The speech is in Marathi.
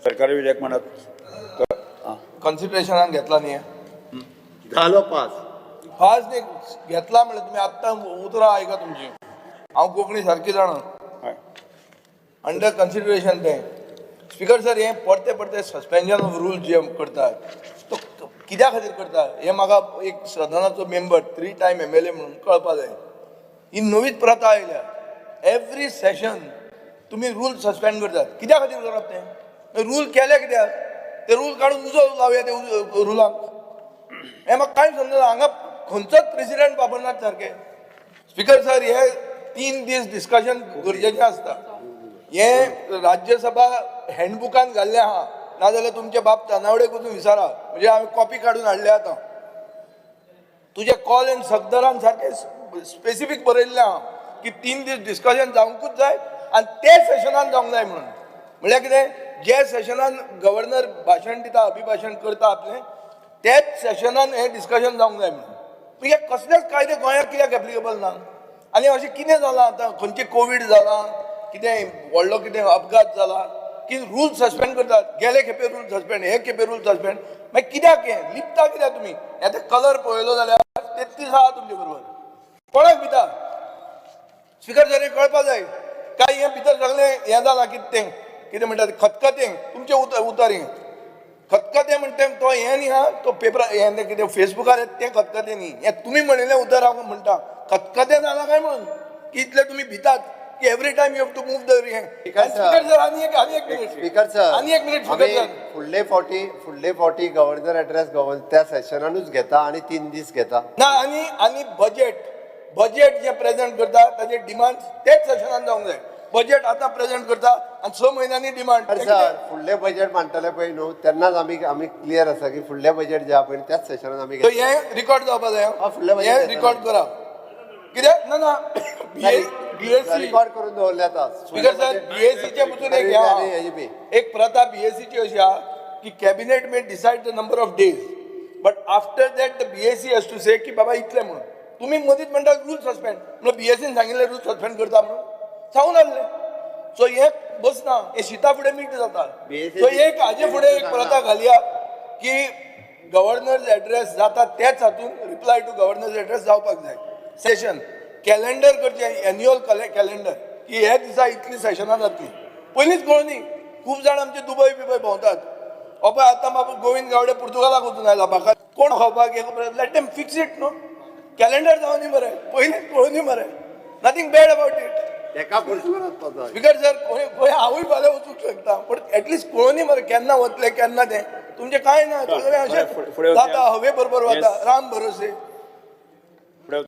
सरकारी विधेयक म्हणत कन्सिडरेशनान घेतला न्ही झालो पास. फास्ट एक घेतला म्हणल्यार तुमी आत्तां उतरां आयका तुमची. हांव कोंकणी सारकी जाणा. अंडर कन्सिडरेशन तें स्पीकर सर हे परते परते सस्पेन्शन ऑफ रूल जे करतात तो कित्या खातीर करता हे म्हाका एक सदनाचो मेंबर 3 टायम MLA म्हणून कळपा जाय. ही नवीच प्रथा आयल्या. एवरी सेशन तुम्ही रूल सस्पेंड करतात. कित्या खातीर करप तें रूल केले कित्याक ते रूल काडून उजो लावया ते रुलाक. हे म्हाका कांय समजना. हांगा खंयचोच प्रेसिडेंट वापरनात सारके. स्पीकर सर हे 3 दीस डिस्कशन गरजेचें आसता. हे राज्यसभा हँडबुकान घाल्लें आहा नाजाल्यार तुमचे बाप तानावडे वचून विचारा. म्हणजे हांवें कॉपी काडून हाडले आतां. तुजे कॉल एंड सगदरान सारके स्पेसिफीक बरयल्लें आहा की 3 दीस डिस्कशन जावंकूच जाय आनी ते सेशनान जावंक जाय म्हणून. म्हळ्यार कितें जे सेशनान गव्हर्नर भाशण दिता अभिभाशण करता आपलें तेच सेशनान हें डिस्कशन जावंक जाय म्हणून. म्हणजे कसलेच कायदे गोंयांत कित्याक एप्लिकेबल ना. आनी अशें कितें जालां आतां खंयचें कोवीड जालां कितें व्हडलो कितें अपघात जाला की रूल सस्पेंड करतात. गेले खेपे रूल सस्पेंड हे खेपे रूल सस्पेंड. मागीर कित्याक हें लिपता कित्याक तुमी. हे ते कलर पळयलो जाल्यार 33 आहा तुमचे बरोबर. कोणाक भिता स्पीकर सर हे कळपा जाय काय हें भितर सगळें हें जालां कितें म्हणटा खतखतें तुमचें उतर हें खतखतें म्हणटा तो हें न्ही हा तो पेपर हें कितें फेसबुकार तें खतखतें न्ही. हें तुमी म्हणिल्लें उतर हांव म्हणटा खतखतें जालां काय म्हणून की इतले तुमी भितात की every time you have to move the speaker sir आनी एक मिनिट स्पीकर सर आनी एक मिनिट स्पीकर सर फुडले फावटी गव्हर्नर एड्रेस त्या सेशनानूच घेता आणि 3 दीस घेता ना. आनी बजेट जे प्रेझेंट करता ताजे डिमांड तेच सेशनान जावंक जाय. बजेट आतां प्रेझेंट करता आनी 6 म्हयन्यांनी डिमांड. सर फुडले बजेट मांडटले पळय न्हू तेन्नाच आमी क्लियर आसा की फुडले बजेट जे आहा पळय त्याच सेशनान आमी हें रिकॉर्ड जावपा जाय. फुडले हें रिकॉर्ड करा कित्याक ना BSc रिकॉर्ड करून दवरले आतां. स्पीकर सर BScचे पसून एक प्रथा BScची अशी आहा की cabinet may decide the number of days but after that the BSc has to say की बाबा इतले म्हणून. तुम्ही मदींच म्हणटा रूल सस्पेंड म्हणून BScन सांगिल्ले रूल सस्पेंड करता म्हणून सांगून आसले. सो हे बसना हे शिता फुडें मीठ जाता. सो एक हाजे फुडें एक प्रथा घालया की गव्हर्नर्स एड्रेस जाता तेच हातून रिप्लाय टू गव्हर्नर्स एड्रेस जावपाक जाय. सेशन कॅलेंडर करचें एन्युअल कॅलेंडर की हे दिसा इतली सेशनां जातली. पयलींच कळुनी खूब जाण आमचे दुबय बिबय भोंवतात. पळय आतां बाबा गोविंद गावडे पुर्तुगालाक वचून आयला म्हाका कोण खावपाक लेट देम फिक्स इट न्हू. कॅलेंडर जावन दी मरे पयलींच कळुनी मरे nothing bad about it. Speaker sir खंय हांवूय फाल्यां वचूंक शकता पण एटलिस्ट कळुनी मरे केन्ना वतले केन्ना तें तुमचें कांय ना. सगळें अशें जाता हवे बरोबर वता राम भरोसे.